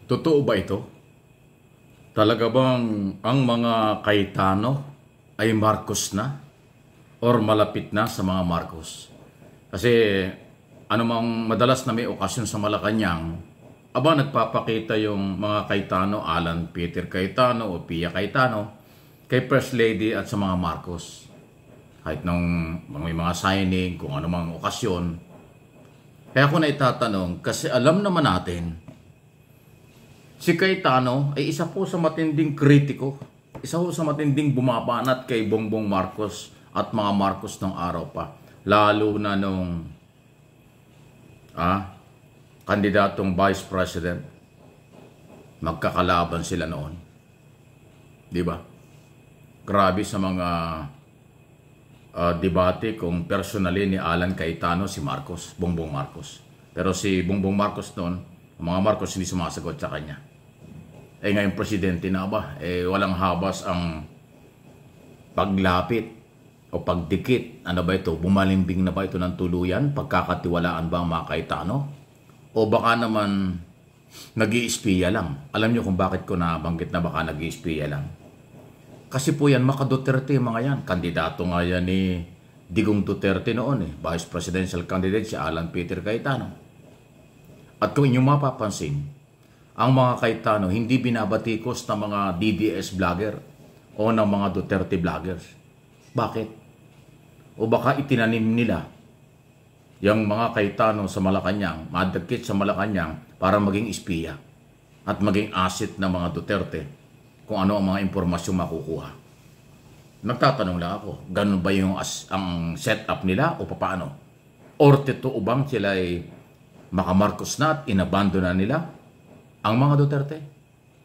Totoo ba ito? Talaga bang ang mga Cayetano ay Marcos na? Or malapit na sa mga Marcos? Kasi anumang madalas na may okasyon sa Malacanang, nagpapakita yung mga Cayetano, Alan Peter Cayetano o Pia Cayetano, kay First Lady at sa mga Marcos. Kahit nung may mga signing, kung anumang okasyon. Kaya ako na itatanong, kasi alam naman natin, si Cayetano ay isa po sa matinding kritiko. Isa po sa matinding bumabanat kay Bongbong Marcos at mga Marcos ng araw pa. Lalo na nung kandidatong Vice President. Magkakalaban sila noon. Di ba? Grabe sa mga debate kung personally ni Alan Cayetano si Marcos, Bongbong Marcos. Pero si Bongbong Marcos noon, mga Marcos hindi sumasagot sa kanya. Ngayon presidente na ba? Walang habas ang paglapit o pagdikit. Ano ba ito? Bumalimbing na ba ito ng tuluyan? Pagkakatiwalaan ba ang mga Cayetano? O baka naman nag-iispiya lang? Alam niyo kung bakit ko nabanggit na baka nag-iispiya lang? Kasi po yan, Maka Duterte mga yan. Kandidato nga yan ni Digong Duterte noon Vice Presidential candidate si Alan Peter Cayetano. At kung inyong mapapansin, ang mga Cayetano hindi binabatikos ng mga DDS vlogger o ng mga Duterte vloggers. Bakit? O baka itinanim nila yung mga Cayetano sa Malacanang, madagkit sa Malacanang para maging espiya at maging asset ng mga Duterte kung ano ang mga impormasyong makukuha. Nagtatanong lang ako, ganun ba yung ang setup nila o paano? Or totoo bang sila ay makamarcos na at inabandon na nila ang mga Duterte?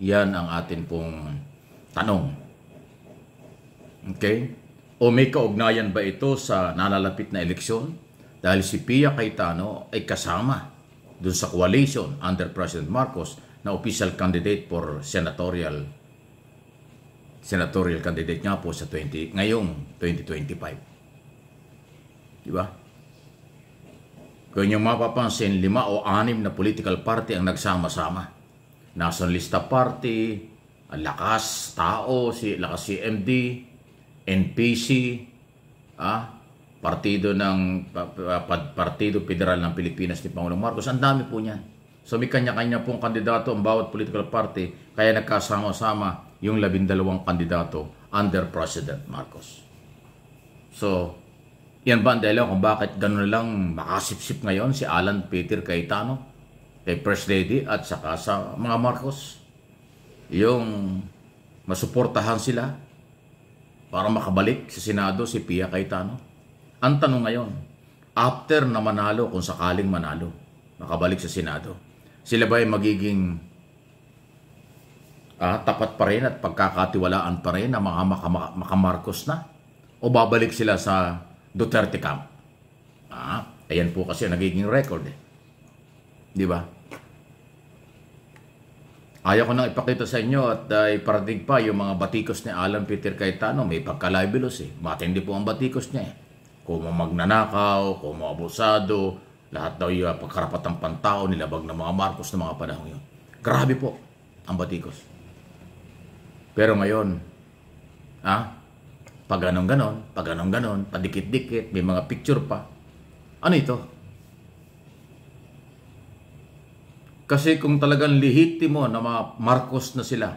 Yan ang atin pong tanong. Okay? O may kaugnayan ba ito sa nalalapit na eleksyon? Dahil si Pia Cayetano ay kasama dun sa coalition under President Marcos na official candidate for senatorial candidate nga po sa ngayong 2025. Diba? Kung yung mapapansin, 5 o 6 na political party ang nagsama-sama. Nationalista Party, Lakas, Tao, Lakas CMD, NPC, Partido Federal ng Pilipinas ni Pangulong Marcos. Ang dami po niyan. So may kanya-kanya pong kandidato ang bawat political party, kaya nagkasama-sama yung 12 kandidato under President Marcos. So, yan ba ang dahilan kung bakit gano'n lang makasipsip ngayon si Alan Peter Cayetano kay First Lady at saka sa mga Marcos? Yung masuportahan sila para makabalik sa Senado si Pia Cayetano. Ang tanong ngayon, after na manalo, kung sakaling manalo, makabalik sa Senado, sila ba ay magiging tapat pa rin at pagkakatiwalaan pa rin na mga makamarcos na? O babalik sila sa Duterte camp? Ayan po kasi nagiging record Di ba? Ayaw ko nang ipakita sa inyo at iparating pa yung mga batikos ni Alan Peter Cayetano. May pagka-libelous Matindi po ang batikos niya Kung magnanakaw, kung abusado, lahat daw yung pagkarapatang pantao, nilabag ng mga Marcos ng mga panahon yun. Grabe po ang batikos. Pero ngayon, pag ganon-ganon, padikit-dikit, may mga picture pa. Ano ito? Kasi kung talagang lihitimo na mga Marcos na sila,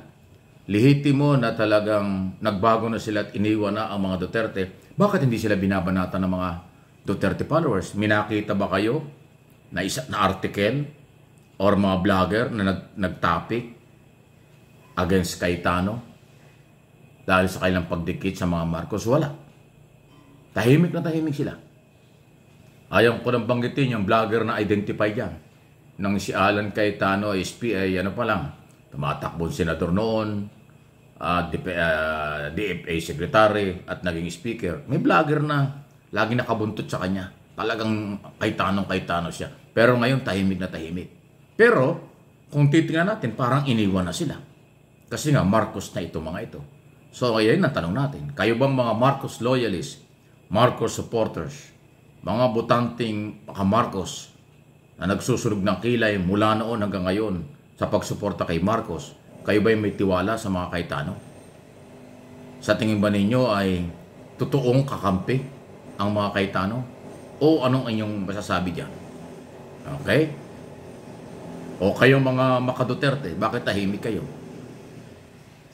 lihitimo na talagang nagbago na sila at iniwan na ang mga Duterte, bakit hindi sila binabanatan ng mga Duterte followers? Minakita ba kayo na article or mga vlogger na nagtopic against Cayetano dahil sa kailang pagdikit sa mga Marcos? Wala. Tahimik na tahimik sila. Ayaw ko nang banggitin yung vlogger na identify dyan. Nang si Alan Cayetano ay tumatakbong senador noon, DFA secretary at naging speaker. May vlogger na lagi nakabuntot sa kanya. Talagang Cayetano siya. Pero ngayon tahimik na tahimik. Pero kung titingnan natin, parang iniwan na sila. Kasi nga Marcos na ito mga ito. So ayun ang tanong natin. Kayo bang mga Marcos loyalists, Marcos supporters, mga botanteng Marcos na nagsusunog ng kilay mula noon hanggang ngayon sa pagsuporta kay Marcos, kayo ba'y may tiwala sa mga Cayetano? Sa tingin ba ninyo ay totoong kakampi ang mga Cayetano? O anong inyong masasabi dyan? Okay? O kayong mga Duterte, bakit tahimik kayo?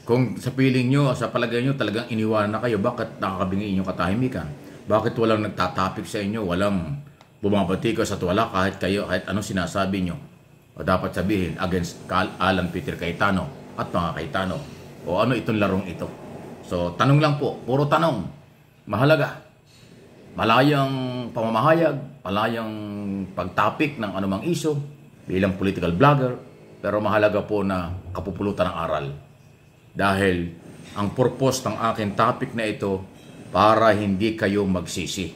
Kung sa piling nyo, sa palagay nyo, talagang iniwanan na kayo, bakit nakakabingi inyong katahimikan? Bakit walang nagtatapik sa inyo? Walang bumabati ka sa tuwala kahit kayo, kahit anong sinasabi nyo? O dapat sabihin, against Alan Peter Cayetano at mga Cayetano. O ano itong larong ito? So, tanong lang po. Puro tanong. Mahalaga. Malayang pamamahayag, malayang pagtapik ng anumang isyo bilang political vlogger, pero mahalaga po na kapupulutan ng aral. Dahil ang purpose ng aking topic na ito para hindi kayo magsisi.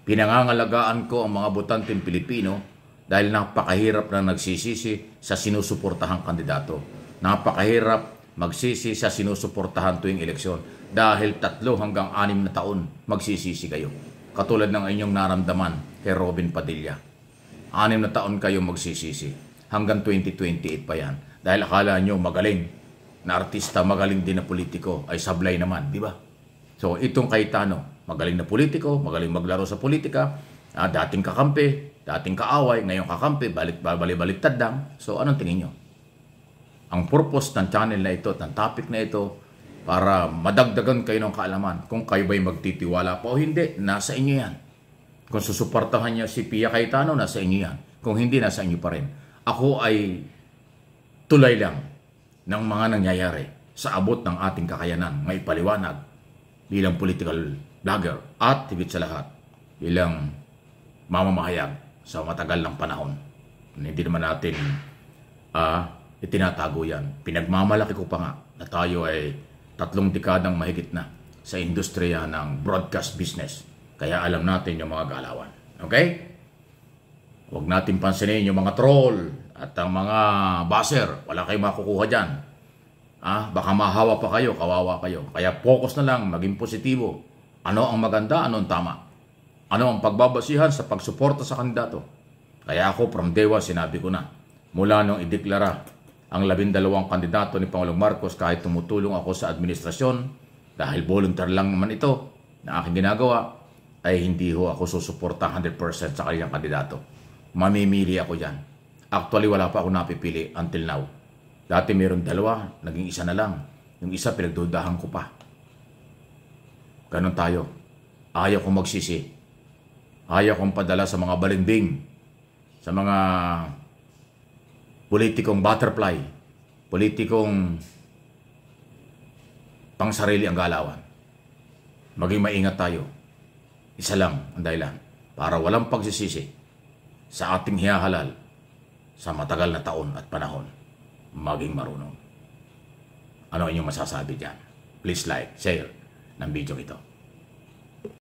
Pinangangalagaan ko ang mga botanteng Pilipino dahil napakahirap na nagsisisi sa sinusuportahang kandidato. Napakahirap magsisi sa sinusuportahan tuwing eleksyon dahil 3 hanggang 6 na taon magsisisi kayo. Katulad ng inyong naramdaman kay Robin Padilla. 6 na taon kayo magsisisi. Hanggang 2028 pa yan. Dahil akala nyo magaling na artista, magaling din na politiko, ay sablay naman, di ba? So, itong Cayetano, magaling na politiko, magaling maglaro sa politika, dating kakampi, dating kaaway, ngayong kakampi, balik-baliktad lang. So, anong tingin nyo? Ang purpose ng channel na ito, ng topic na ito, para madagdagan kayo ng kaalaman. Kung kayo ba'y magtitiwala pa o hindi, nasa inyo yan. Kung susuportahan niya si Pia Cayetano, nasa inyo yan. Kung hindi, nasa inyo pa rin. Ako ay tulay lang ng mga nangyayari sa abot ng ating kakayanan, may paliwanag bilang political vlogger at higit sa lahat bilang mamamahayag sa matagal ng panahon. Hindi naman natin itinatago yan. Pinagmamalaki ko pa nga na tayo ay 3 dekadang mahigit na sa industriya ng broadcast business. Kaya alam natin yung mga galawan. Okay? Huwag natin pansinin yung mga troll at ang mga baser. Wala kayong makukuha dyan. Baka mahawa pa kayo, kawawa kayo. Kaya focus na lang, maging positibo. Ano ang maganda, ano ang tama? Ano ang pagbabasihan sa pagsuporta sa kandidato? Kaya ako from day one, sinabi ko na, mula nung ideklara ang 12 kandidato ni Pangulong Marcos kahit tumutulong ako sa administrasyon, dahil volunteer lang naman ito na aking ginagawa, ay hindi ho ako susuporta 100% sa kanyang kandidato. Mamimili ako dyan. Actually, wala pa ako napipili until now. Dati meron 2, naging 1 na lang. Yung isa, pinagdudahan ko pa. Ganon tayo. Ayaw kong magsisi. Ayaw kong padala sa mga balimbing, sa mga politikong butterfly, politikong pangsarili ang galawan. Maging maingat tayo. Isa lang ang dahilan para walang pagsisisi sa ating hiyahalal sa matagal na taon at panahon. Maging marunong. Ano inyong masasabi dyan? Please like, share ng video ito.